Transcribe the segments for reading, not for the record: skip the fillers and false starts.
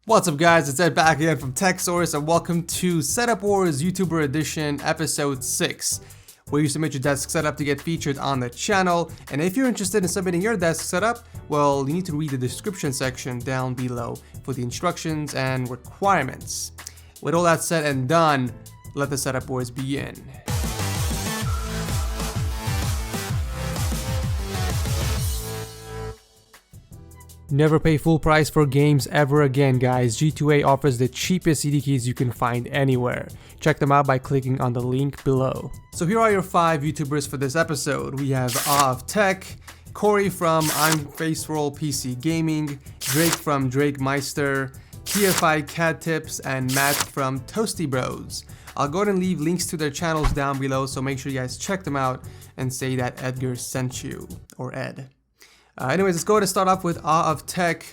What's up guys, it's Ed back again from TechSource and welcome to SetupWars YouTuber Edition episode 6, where you submit your desk setup to get featured on the channel. And if you're interested in submitting your desk setup, well, you need to read the description section down below for the instructions and requirements. With all that said and done, let the setup wars begin. Never pay full price for games ever again, guys. G2A offers the cheapest CD keys you can find anywhere. Check them out by clicking on the link below. So here are your 5 YouTubers for this episode. We have Awe of Tech, Corey from ImFacerollGaming, Drake from Drakemeister, TFicadTips, and Matt from Toasty Bros. I'll go ahead and leave links to their channels down below, so make sure you guys check them out and say that Edgar sent you, or Ed. Anyways, let's go ahead and start off with Awe of Tech.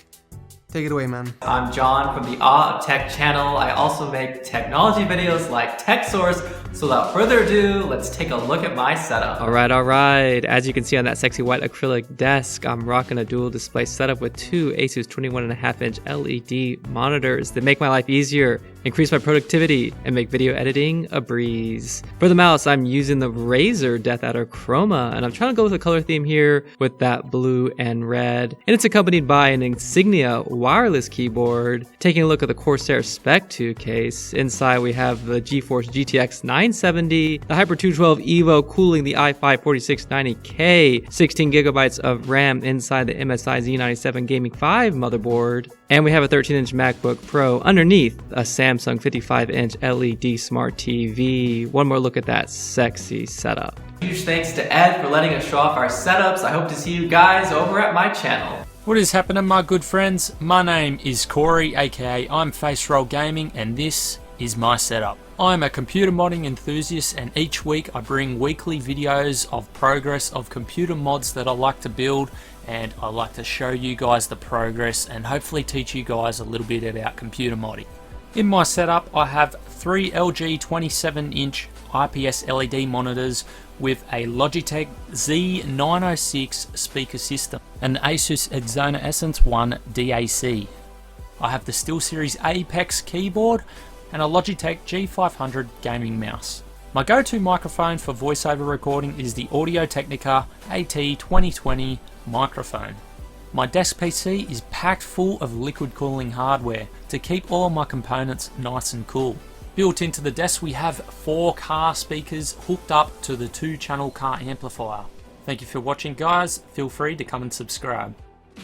Take it away, man. I'm John from the Awe of Tech channel. I also make technology videos like TechSource. So without further ado, let's take a look at my setup. All right. As you can see on that sexy white acrylic desk, I'm rocking a dual display setup with 2 Asus 21.5-inch LED monitors that make my life easier, increase my productivity, and make video editing a breeze. For the mouse, I'm using the Razer Death Adder Chroma, and I'm trying to go with a color theme here with that blue and red. And it's accompanied by an Insignia wireless keyboard. Taking a look at the Corsair Spec 2 case, inside we have the GeForce GTX 970, the Hyper 212 Evo cooling the i5 4690K, 16 gigabytes of RAM inside the MSI Z97 Gaming 5 motherboard, and we have a 13-inch MacBook Pro underneath a Samsung 55-inch LED Smart TV. One more look at that sexy setup. Huge thanks to Ed for letting us show off our setups. I hope to see you guys over at my channel. What is happening, my good friends? My name is Corey, aka ImFacerollGaming, and this is my setup. I'm a computer modding enthusiast, and each week I bring weekly videos of progress of computer mods that I like to build, and I like to show you guys the progress and hopefully teach you guys a little bit about computer modding. In my setup, I have 3 LG 27-inch IPS LED monitors with a Logitech Z906 speaker system, an Asus Exona Essence 1 DAC. I have the SteelSeries Apex keyboard and a Logitech G500 gaming mouse. My go-to microphone for voiceover recording is the Audio-Technica AT2020 microphone. My desk PC is packed full of liquid cooling hardware to keep all my components nice and cool. Built into the desk we have 4 car speakers hooked up to the 2-channel car amplifier. Thank you for watching, guys. Feel free to come and subscribe.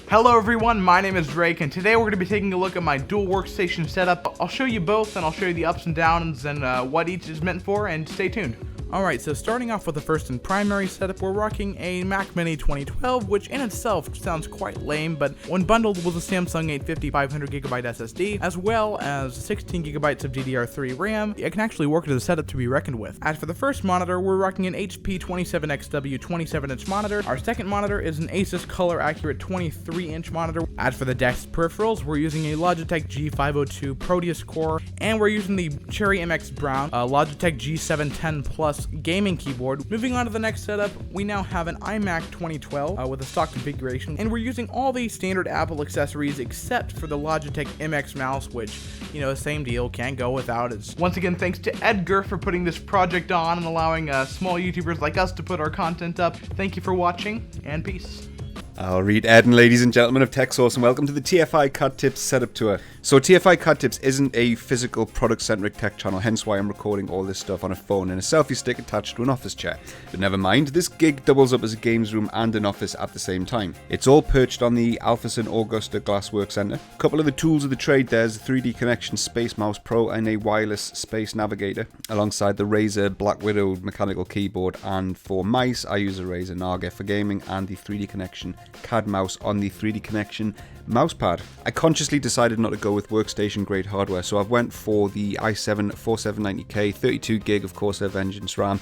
Hello everyone, my name is Drake, and today we're going to be taking a look at my dual workstation setup. I'll show you both, and I'll show you the ups and downs and what each is meant for, and stay tuned. Alright, so starting off with the first and primary setup, we're rocking a Mac Mini 2012, which in itself sounds quite lame, but when bundled with a Samsung 850 500GB SSD, as well as 16GB of DDR3 RAM, it can actually work as a setup to be reckoned with. As for the first monitor, we're rocking an HP 27XW 27-inch monitor. Our second monitor is an Asus Color Accurate 23-inch monitor. As for the desk peripherals, we're using a Logitech G502 Proteus core, and we're using the Cherry MX Brown Logitech G710 Plus gaming keyboard. Moving on to the next setup, we now have an iMac 2012 with a stock configuration, and we're using all the standard Apple accessories except for the Logitech MX mouse, which, you know, same deal, can't go without it. Once again, thanks to Edgar for putting this project on and allowing small YouTubers like us to put our content up. Thank you for watching, and peace. I'll read Ed, and ladies and gentlemen of TechSource, and welcome to the TFicadTips setup tour. So TFicadTips isn't a physical product-centric tech channel, hence why I'm recording all this stuff on a phone and a selfie stick attached to an office chair. But never mind, this gig doubles up as a games room and an office at the same time. It's all perched on the Alphason Augusta Glasswork Center. A couple of the tools of the trade, there's a 3D Connection Space Mouse Pro and a wireless Space Navigator, alongside the Razer Black Widow mechanical keyboard, and for mice I use a Razer Naga for gaming and the 3D Connection CAD mouse on the 3D Connection mousepad. I consciously decided not to go with workstation grade hardware, so I've went for the i7 4790K 32GB of Corsair Vengeance RAM,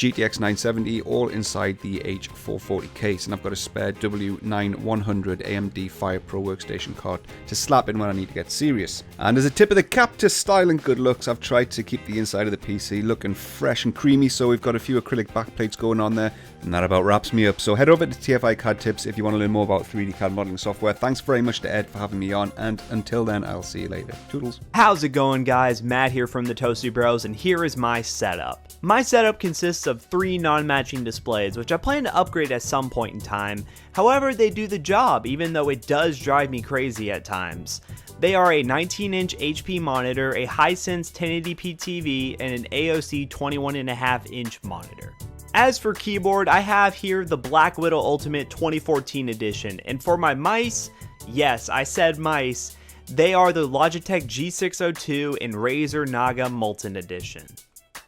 GTX 970, all inside the H440 case, and I've got a spare W9100 AMD Fire Pro workstation card to slap in when I need to get serious. And as a tip of the cap to style and good looks, I've tried to keep the inside of the PC looking fresh and creamy, so we've got a few acrylic backplates going on there, and that about wraps me up. So head over to TFI CAD Tips if you want to learn more about 3D CAD modeling software. Thanks very much to Ed for having me on, and until then, I'll see you later. Toodles. How's it going, guys? Matt here from the Toasty Bros, and here is my setup. My setup consists of 3 non-matching displays, which I plan to upgrade at some point in time. However, they do the job, even though it does drive me crazy at times. They are a 19-inch HP monitor, a Hisense 1080p TV, and an AOC 21.5-inch monitor. As for keyboard, I have here the Black Widow Ultimate 2014 edition, and for my mice, yes, I said mice, they are the Logitech G602 and Razer Naga Molten edition.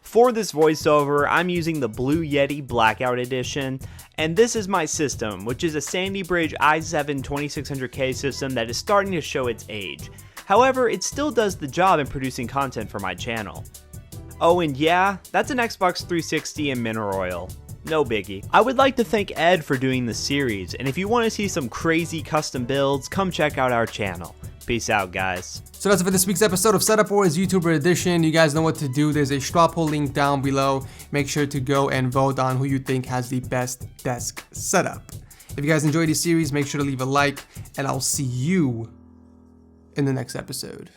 For this voiceover, I'm using the Blue Yeti Blackout edition, and this is my system, which is a Sandy Bridge i7 2600K system that is starting to show its age. However, it still does the job in producing content for my channel. Oh, and yeah, that's an Xbox 360 and mineral oil. No biggie. I would like to thank Ed for doing this series, and if you want to see some crazy custom builds, come check out our channel. Peace out, guys. So that's it for this week's episode of SetupWars YouTuber Edition. You guys know what to do. There's a straw poll link down below. Make sure to go and vote on who you think has the best desk setup. If you guys enjoyed this series, make sure to leave a like, and I'll see you in the next episode.